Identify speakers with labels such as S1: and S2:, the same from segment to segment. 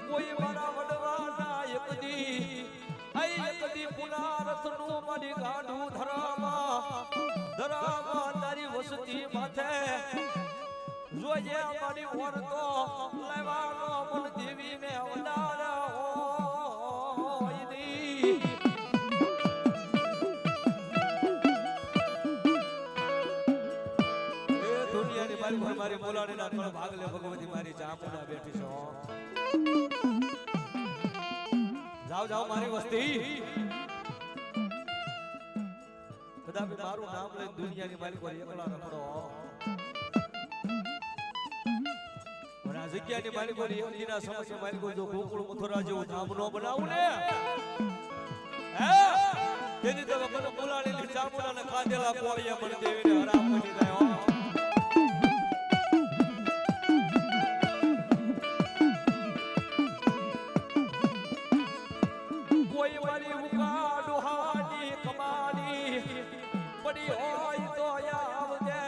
S1: કોઈ મારા વડવાના એકદી એકદી પુનારથનું મારી ગાડું ધરામાં તારી વસતી માથે જોઈએ મારી ઓરતો લેવાનો મન દેવીને અવતાર હોય દી એ દુનિયાની મારી બોલાડીના ત્રણ ભાગલે ભગવતી મારી ચામુંડા બેઠી છો જાઓ મારી વસ્તી કદાપી મારું નામ લઈને દુનિયાની માલિકો એકલા રખડો અને આ જગ્યાની માલિકો એકદીના સમસ્યા માલિકો જો ગોકુળ મથુરા જેવું ધામ નો બનાવું ને તેની તો મને બોલાડીને ચામુંડાને ખાધેલા કોળિયા મને દેવીને હરામ બની જાય કોઈ મારી ઉકા ડોહાની કમાની પડી હોય તો આવજે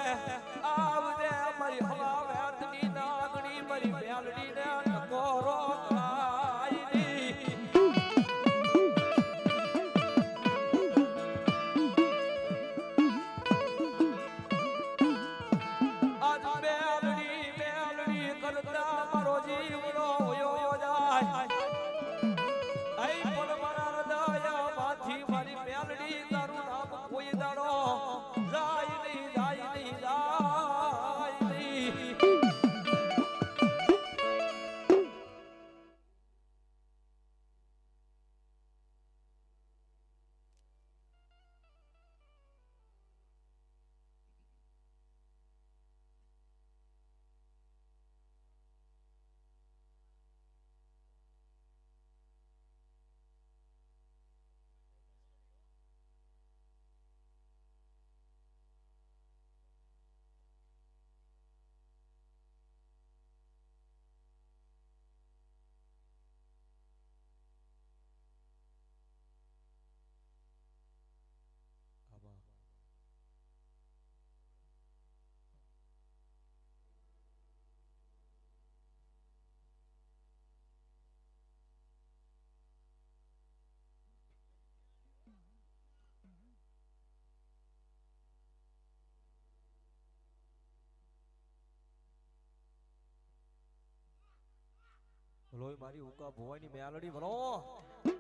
S1: મારી હવા વેતની નાગણી મારી મેલડી ને નકોરો કાઈની આજ મેલડી કરતા મારો જીવનો હોયો જાય મારી મેલડી તારું નામ કોઈ દાડો જાય નહીં લોહી મારી ઉકા ભોવાની મેલડી ભરો